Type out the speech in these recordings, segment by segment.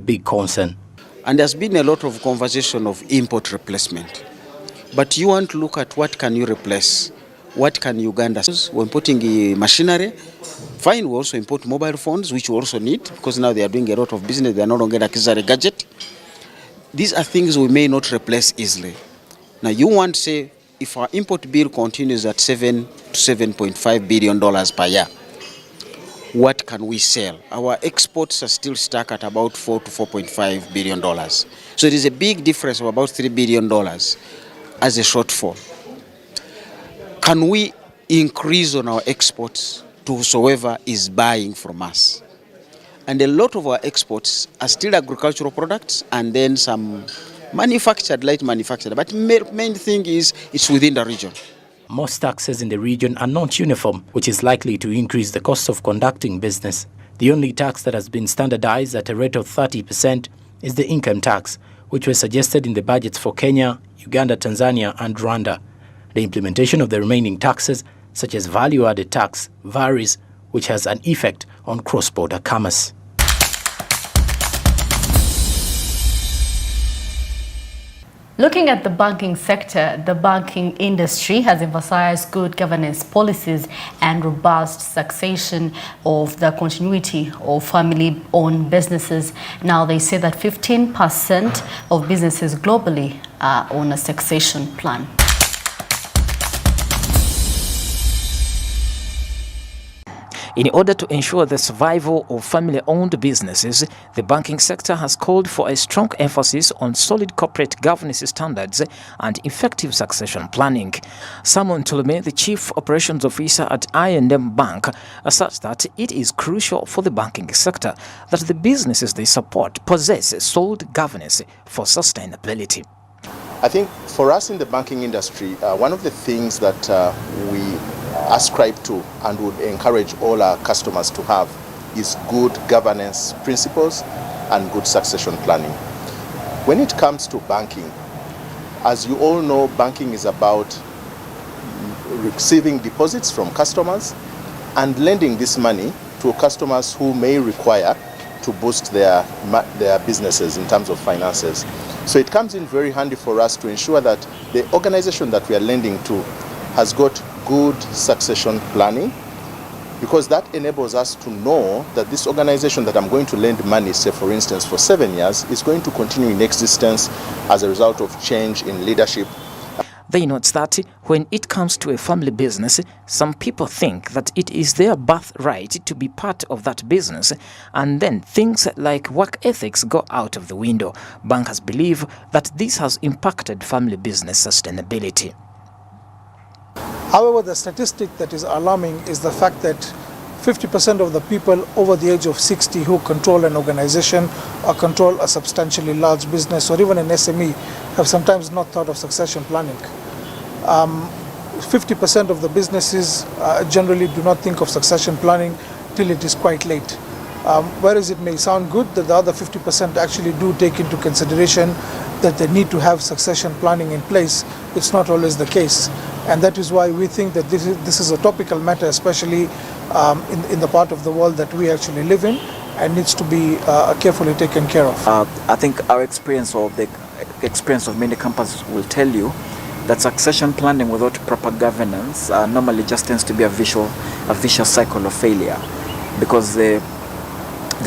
big concern. And there's been a lot of conversation of import replacement. But you want to look at what can you replace? What can Uganda? We're importing machinery. Fine, we also import mobile phones, which we also need, because now they are doing a lot of business. They are no longer a gadget. These are things we may not replace easily. Now, you want to say, if our import bill continues at $7 to $7.5 billion per year, what can we sell? Our exports are still stuck at about $4 to $4.5 billion. So it is a big difference of about $3 billion as a shortfall. Can we increase on our exports to whosoever is buying from us? And a lot of our exports are still agricultural products and then some manufactured, light manufactured. But main thing is it's within the region. Most taxes in the region are not uniform, which is likely to increase the cost of conducting business. The only tax that has been standardized at a rate of 30% is the income tax, which was suggested in the budgets for Kenya, Uganda, Tanzania and Rwanda. The implementation of the remaining taxes, such as value-added tax, varies, which has an effect on cross-border commerce. Looking at the banking sector, the banking industry has emphasized good governance policies and robust taxation of the continuity of family-owned businesses. Now they say that 15% of businesses globally are on a taxation plan. In order to ensure the survival of family-owned businesses, the banking sector has called for a strong emphasis on solid corporate governance standards and effective succession planning. Simon Tolome, the Chief Operations Officer at I&M Bank, asserts that it is crucial for the banking sector that the businesses they support possess solid governance for sustainability. I think for us in the banking industry, one of the things that we ascribe to and would encourage all our customers to have is good governance principles and good succession planning. When it comes to banking, as you all know, banking is about receiving deposits from customers and lending this money to customers who may require to boost their businesses in terms of finances. So it comes in very handy for us to ensure that the organization that we are lending to has got good succession planning, because that enables us to know that this organization that I'm going to lend money, say for instance for 7 years, is going to continue in existence as a result of change in leadership. They note that when it comes to a family business, some people think that it is their birthright to be part of that business, and then things like work ethics go out of the window. Bankers believe that this has impacted family business sustainability. However, the statistic that is alarming is the fact that 50% of the people over the age of 60 who control an organization or control a substantially large business or even an SME have sometimes not thought of succession planning. 50% of the businesses generally do not think of succession planning till it is quite late. Whereas it may sound good that the other 50% actually do take into consideration that they need to have succession planning in place, it's not always the case. And that is why we think that this is a topical matter, especially in the part of the world that we actually live in, and needs to be carefully taken care of. I think our experience or the experience of many companies will tell you that succession planning without proper governance normally just tends to be a vicious cycle of failure, because the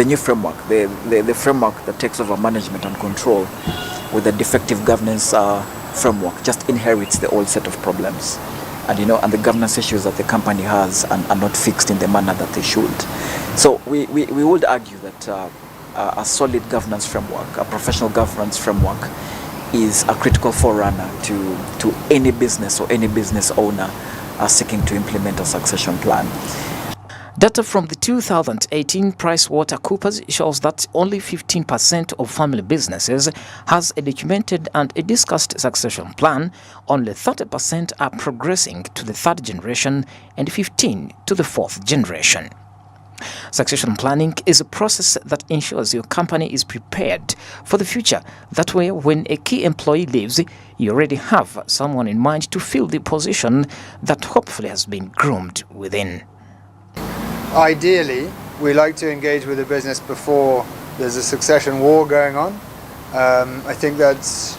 new framework, the framework that takes over management and control with a defective governance framework just inherits the old set of problems, and and the governance issues that the company has are not fixed in the manner that they should. So we would argue that a solid governance framework, a professional governance framework, is a critical forerunner to any business or any business owner seeking to implement a succession plan. Data from the 2018 PricewaterhouseCoopers shows that only 15% of family businesses has a documented and a discussed succession plan. Only 30% are progressing to the third generation and 15% to the fourth generation. Succession planning is a process that ensures your company is prepared for the future. That way, when a key employee leaves, you already have someone in mind to fill the position that hopefully has been groomed within. Ideally, we like to engage with the business before There's a succession war going on. I think that's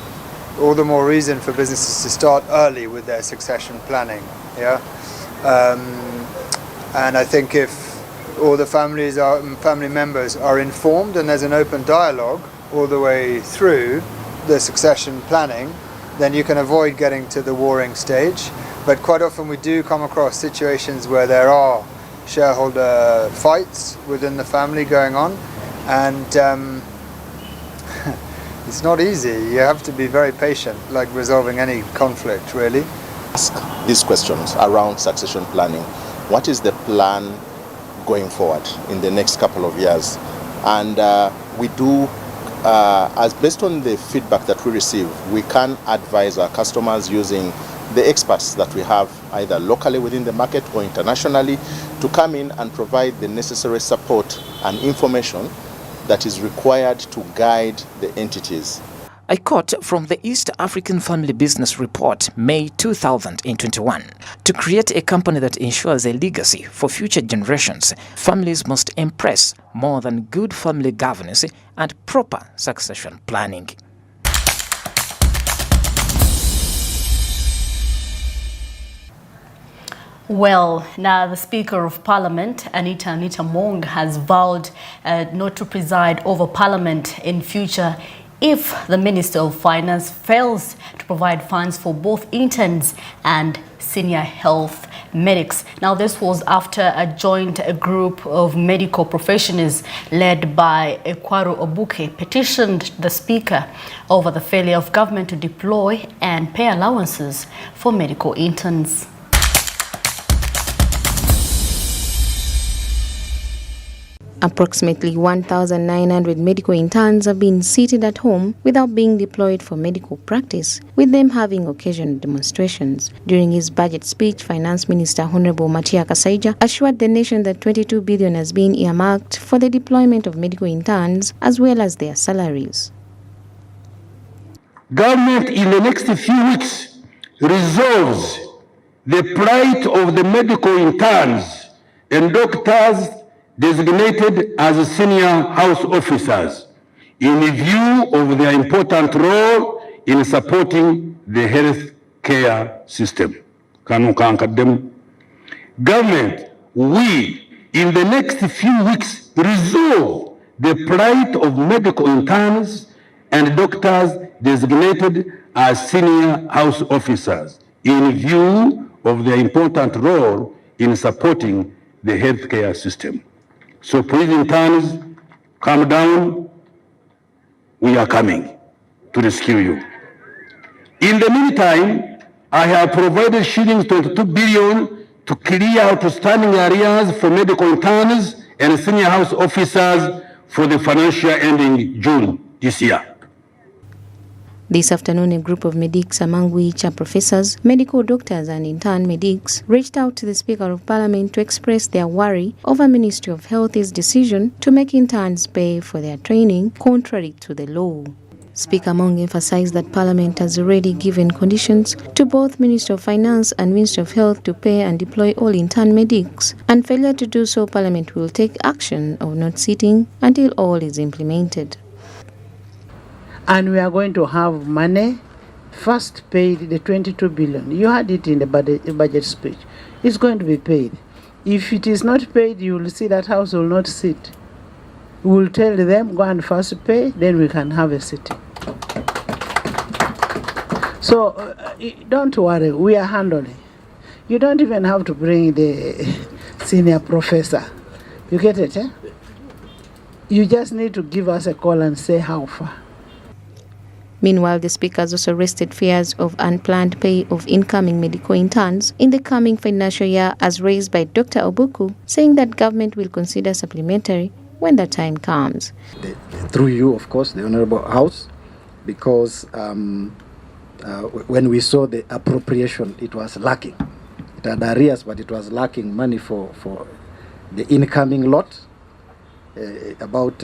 all the more reason for businesses to start early with their succession planning. Yeah, and I think if all the family members are informed and there's an open dialogue all the way through the succession planning, then you can avoid getting to the warring stage. But quite often we do come across situations where there are shareholder fights within the family going on, and it's not easy. You have to be very patient, like resolving any conflict, really. Ask these questions around succession planning. What is the plan going forward in the next couple of years? And we do, as based on the feedback that we receive, we can advise our customers using the experts that we have either locally within the market or internationally to come in and provide the necessary support and information that is required to guide the entities. A quote from the East African Family Business Report, May 2021. To create a company that ensures a legacy for future generations, families must impress more than good family governance and proper succession planning. Well, now the Speaker of Parliament, Anita Mong, has vowed not to preside over Parliament in future if the Minister of Finance fails to provide funds for both interns and senior health medics. Now, this was after a joint group of medical professionals led by Ekwaru Obuke petitioned the Speaker over the failure of government to deploy and pay allowances for medical interns. Approximately 1,900 medical interns have been seated at home without being deployed for medical practice, with them having occasional demonstrations. During his budget speech, Finance Minister Honorable Matia Kasaija assured the nation that 22 billion has been earmarked for the deployment of medical interns as well as their salaries. Government in the next few weeks resolves the plight of the medical interns and doctors designated as senior house officers in view of their important role in supporting the health care system. Government, we in the next few weeks resolve the plight of medical interns and doctors designated as senior house officers in view of their important role in supporting the healthcare system. So please, interns, calm down. We are coming to rescue you. In the meantime, I have provided shillings 22 billion to clear outstanding areas for medical interns and senior house officers for the financial year ending June this year. This afternoon, a group of medics, among which are professors, medical doctors and intern medics, reached out to the Speaker of Parliament to express their worry over Ministry of Health's decision to make interns pay for their training contrary to the law. Speaker Mong emphasized that Parliament has already given conditions to both Minister of Finance and Minister of Health to pay and deploy all intern medics, and failure to do so, Parliament will take action of not sitting until all is implemented. And we are going to have money first paid, the 22 billion. You had it in the budget speech. It's going to be paid. If it is not paid, you will see that House will not sit. We will tell them, go and first pay, then we can have a sitting. So don't worry, we are handling. You don't even have to bring the senior professor. You get it, eh? You just need to give us a call and say how far. Meanwhile, the Speaker has also raised fears of unplanned pay of incoming medical interns in the coming financial year, as raised by Dr. Obuku, saying that government will consider supplementary when the time comes. Through you, of course, the Honourable House, because when we saw the appropriation, it was lacking. It had arrears, but it was lacking money for the incoming lot, about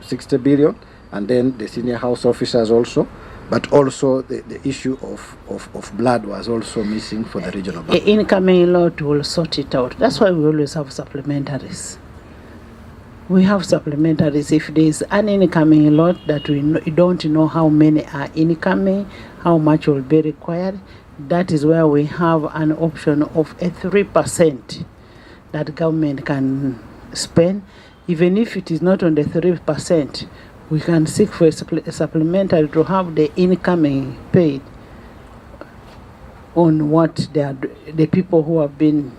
60 billion. And then the senior house officers also, but also the issue of blood was also missing for the regional bank. The incoming lot will sort it out. That's why we always have supplementaries. we have supplementaries. If there is an incoming lot that we don't know how many are incoming, how much will be required, that is where we have an option of a 3% that government can spend. Even if it is not on the 3%, we can seek for a supplementary to have the incoming paid on what the people who have been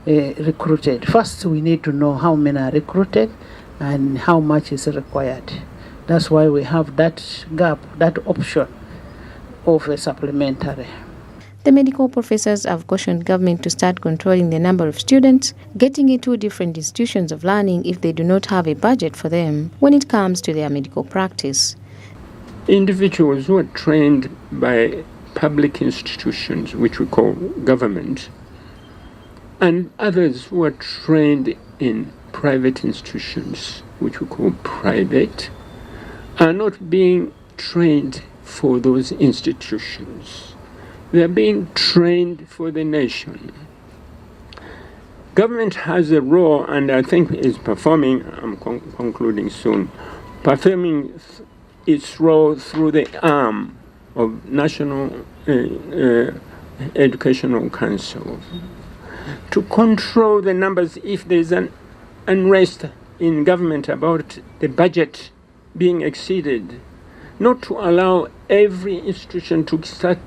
recruited. First, we need to know how many are recruited and how much is required. That's why we have that gap, that option of a supplementary. The medical professors have cautioned government to start controlling the number of students getting into different institutions of learning if they do not have a budget for them when it comes to their medical practice. Individuals who are trained by public institutions, which we call government, and others who are trained in private institutions, which we call private, are not being trained for those institutions. They are being trained for the nation. Government has a role, and I think is performing, I'm concluding soon, performing its role through the arm of National Educational Council to control the numbers if there is an unrest in government about the budget being exceeded, not to allow every institution to start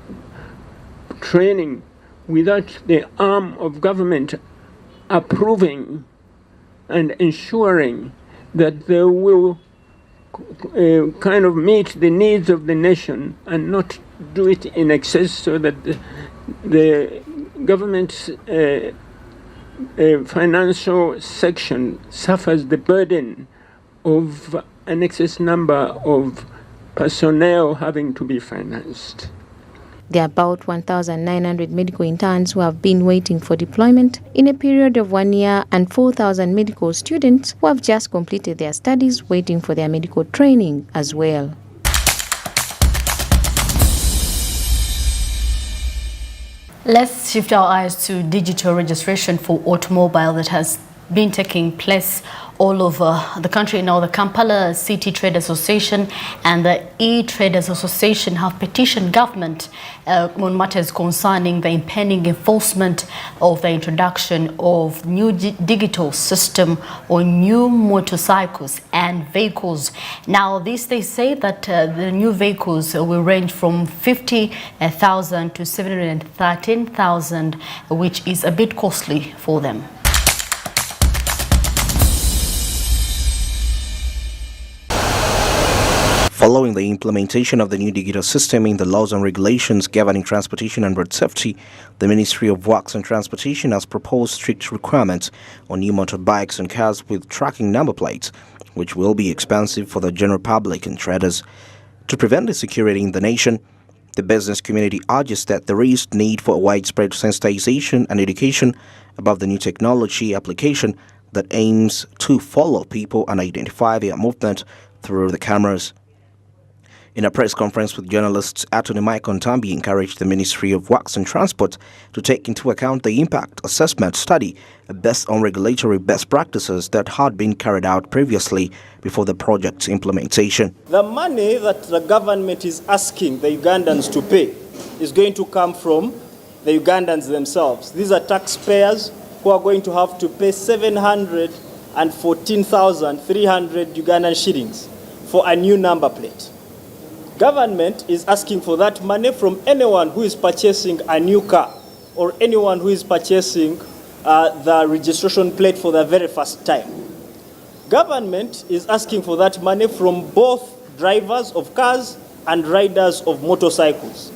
training without the arm of government approving and ensuring that they will kind of meet the needs of the nation and not do it in excess so that the government's financial section suffers the burden of an excess number of personnel having to be financed. There are about 1,900 medical interns who have been waiting for deployment in a period of 1 year and 4,000 medical students who have just completed their studies waiting for their medical training as well. Let's shift our eyes to digital registration for automobile that has been taking place all over the country. Now, the Kampala City Trade Association and the E-Traders Association have petitioned government on matters concerning the impending enforcement of the introduction of new digital system on new motorcycles and vehicles. Now, this, they say that the new vehicles will range from 50,000 to 713,000, which is a bit costly for them. Following the implementation of the new digital system in the laws and regulations governing transportation and road safety, the Ministry of Works and Transportation has proposed strict requirements on new motorbikes and cars with tracking number plates, which will be expensive for the general public and traders. To prevent insecurity in the nation, the business community urges that there is need for a widespread sensitization and education about the new technology application that aims to follow people and identify their movement through the cameras. In a press conference with journalists, Attorney Mike Ontambi encouraged the Ministry of Works and Transport to take into account the impact assessment study based on regulatory best practices that had been carried out previously before the project's implementation. The money that the government is asking the Ugandans to pay is going to come from the Ugandans themselves. These are taxpayers who are going to have to pay 714,300 Ugandan shillings for a new number plate. Government is asking for that money from anyone who is purchasing a new car or anyone who is purchasing the registration plate for the very first time. Government is asking for that money from both drivers of cars and riders of motorcycles.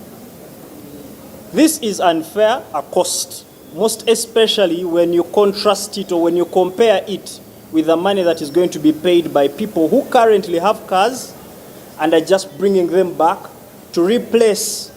This is unfair, a cost, most especially when you contrast it or when you compare it with the money that is going to be paid by people who currently have cars and are just bringing them back to replace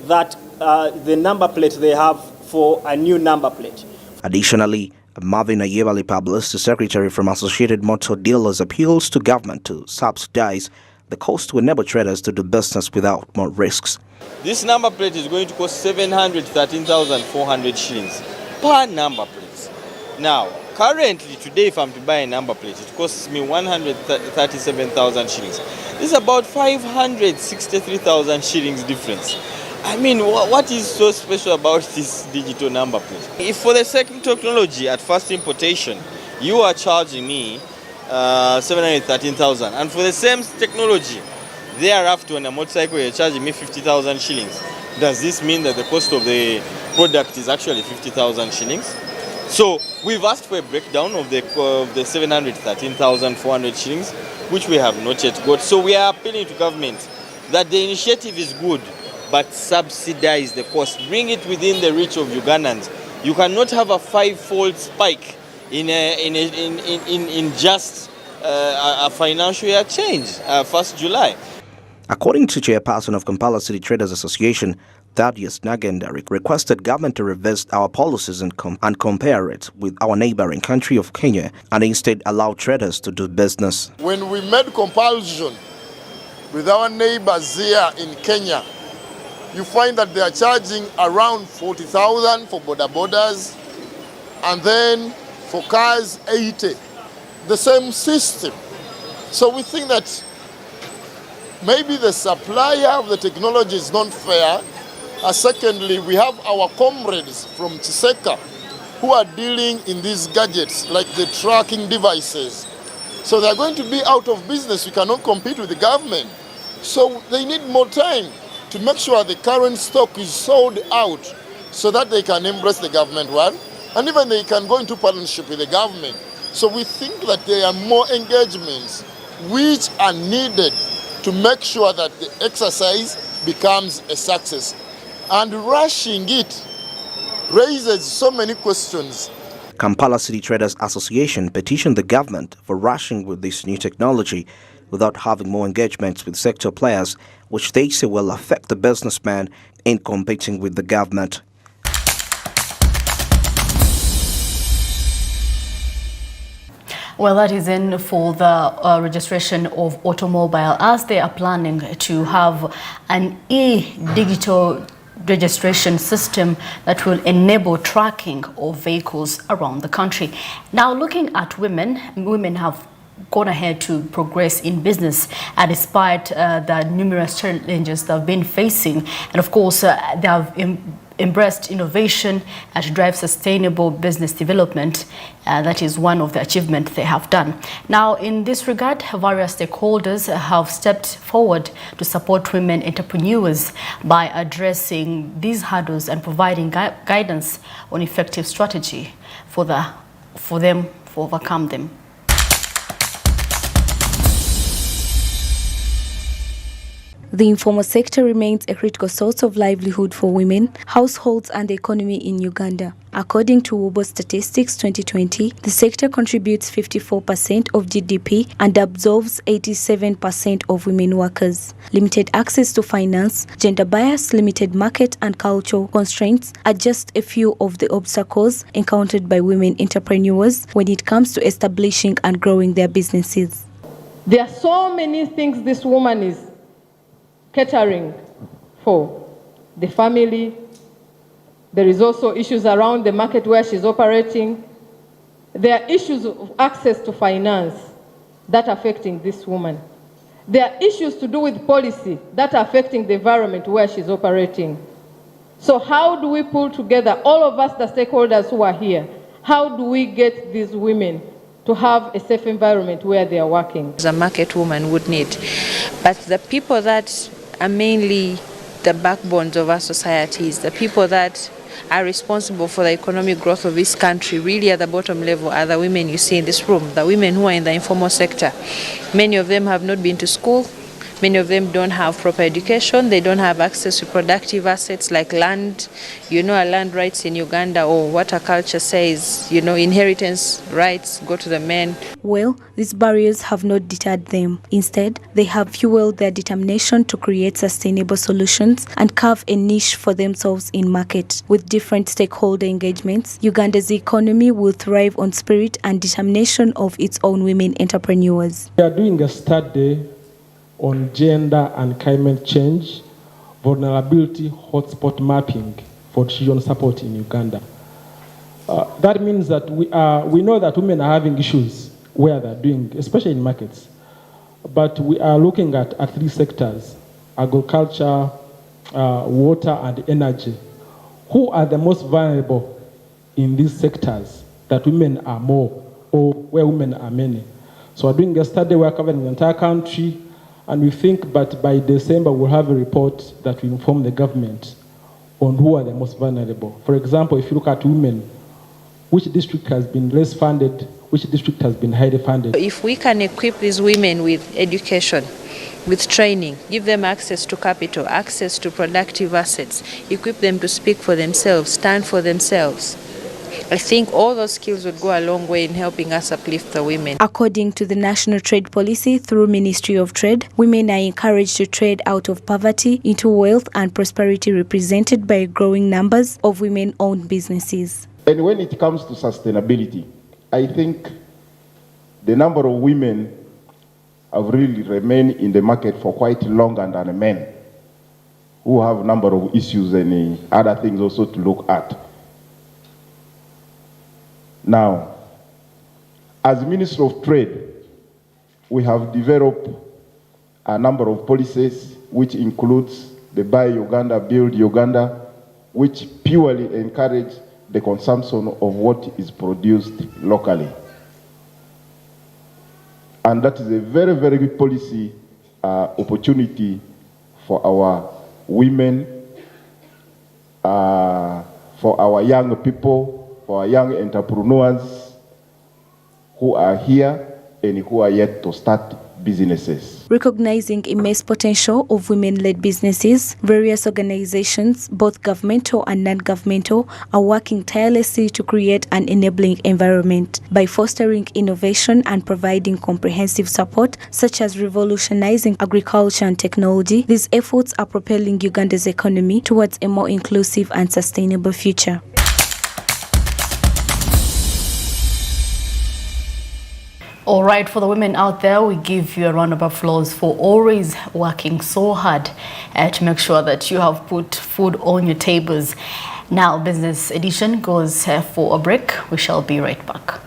that the number plate they have for a new number plate. Additionally, Marvin Ayebali published, the secretary from Associated Motor Dealers, appeals to government to subsidize the cost to enable traders to do business without more risks. This number plate is going to cost 713,400 shillings per number plate. Now, currently, today, if I'm to buy a number plate, it costs me 137,000 shillings. This is about 563,000 shillings difference. I mean, what is so special about this digital number plate? If for the second technology at first importation, you are charging me 713,000, and for the same technology, thereafter on a motorcycle, you're charging me 50,000 shillings. Does this mean that the cost of the product is actually 50,000 shillings? So we've asked for a breakdown of the 713,400 shillings, which we have not yet got. So we are appealing to government that the initiative is good, but subsidize the cost. Bring it within the reach of Ugandans. You cannot have a five-fold spike in just a financial year change, 1st July. According to Chairperson of Kampala City Traders Association, Thaddeus Nagenda requested government to reverse our policies and compare it with our neighboring country of Kenya and instead allow traders to do business. When we made comparison with our neighbors here in Kenya, you find that they are charging around 40,000 for border borders, and then for cars 80. The same system. So we think that maybe the supplier of the technology is not fair. Secondly, we have our comrades from Chiseka who are dealing in these gadgets like the tracking devices. So they're going to be out of business. We cannot compete with the government. So they need more time to make sure the current stock is sold out so that they can embrace the government one, and even they can go into partnership with the government. So we think that there are more engagements which are needed to make sure that the exercise becomes a success. And rushing it raises so many questions. Kampala City Traders Association petitioned the government for rushing with this new technology without having more engagements with sector players, which they say will affect the businessman in competing with the government. Well, that is in for the registration of automobile, as they are planning to have an digital registration system that will enable tracking of vehicles around the country. Now, looking at women have gone ahead to progress in business despite the numerous challenges they've been facing. And of course, they have embraced innovation to drive sustainable business development. That is one of the achievements they have done. Now, in this regard, various stakeholders have stepped forward to support women entrepreneurs by addressing these hurdles and providing guidance on effective strategy for them to overcome them. The informal sector remains a critical source of livelihood for women, households and the economy in Uganda. According to WOBO Statistics 2020, the sector contributes 54% of GDP and absorbs 87% of women workers. Limited access to finance, gender bias, limited market and cultural constraints are just a few of the obstacles encountered by women entrepreneurs when it comes to establishing and growing their businesses. There are so many things this woman is catering for the family. There is also issues around the market where she's operating. There are issues of access to finance that are affecting this woman. There are issues to do with policy that are affecting the environment where she's operating. So how do we pull together all of us, the stakeholders who are here? How do we get these women to have a safe environment where they are working? A market woman would need. But the people that are mainly the backbones of our societies, the people that are responsible for the economic growth of this country, really at the bottom level, are the women you see in this room, the women who are in the informal sector. Many of them have not been to school. Many of them don't have proper education. They don't have access to productive assets like land. You know, our land rights in Uganda, or what our culture says, you know, inheritance rights go to the men. Well, these barriers have not deterred them. Instead, they have fueled their determination to create sustainable solutions and carve a niche for themselves in market. With different stakeholder engagements, Uganda's economy will thrive on spirit and determination of its own women entrepreneurs. We are doing a study on gender and climate change, vulnerability hotspot mapping for children support in Uganda. That means that we know that women are having issues where they're doing, especially in markets. But we are looking at 3 sectors: agriculture, water, and energy. Who are the most vulnerable in these sectors that women are more, or where women are many? So we're doing a study, we're covering the entire country, and we think that by December we'll have a report that will inform the government on who are the most vulnerable. For example, if you look at women, which district has been less funded, which district has been highly funded? If we can equip these women with education, with training, give them access to capital, access to productive assets, equip them to speak for themselves, stand for themselves, I think all those skills would go a long way in helping us uplift the women. According to the National Trade Policy through Ministry of Trade, women are encouraged to trade out of poverty into wealth and prosperity, represented by growing numbers of women-owned businesses. And when it comes to sustainability, I think the number of women have really remained in the market for quite long than men, who have a number of issues and other things also to look at. Now, as Minister of Trade, we have developed a number of policies which includes the Buy Uganda, Build Uganda, which purely encourage the consumption of what is produced locally. And that is a very, very good policy opportunity for our women, for our young people, for our young entrepreneurs who are here and who are yet to start businesses. Recognizing immense potential of women-led businesses, various organizations, both governmental and non-governmental, are working tirelessly to create an enabling environment. By fostering innovation and providing comprehensive support, such as revolutionizing agriculture and technology, these efforts are propelling Uganda's economy towards a more inclusive and sustainable future. All right, for the women out there, we give you a round of applause for always working so hard to make sure that you have put food on your tables. Now, Business Edition goes for a break. We shall be right back.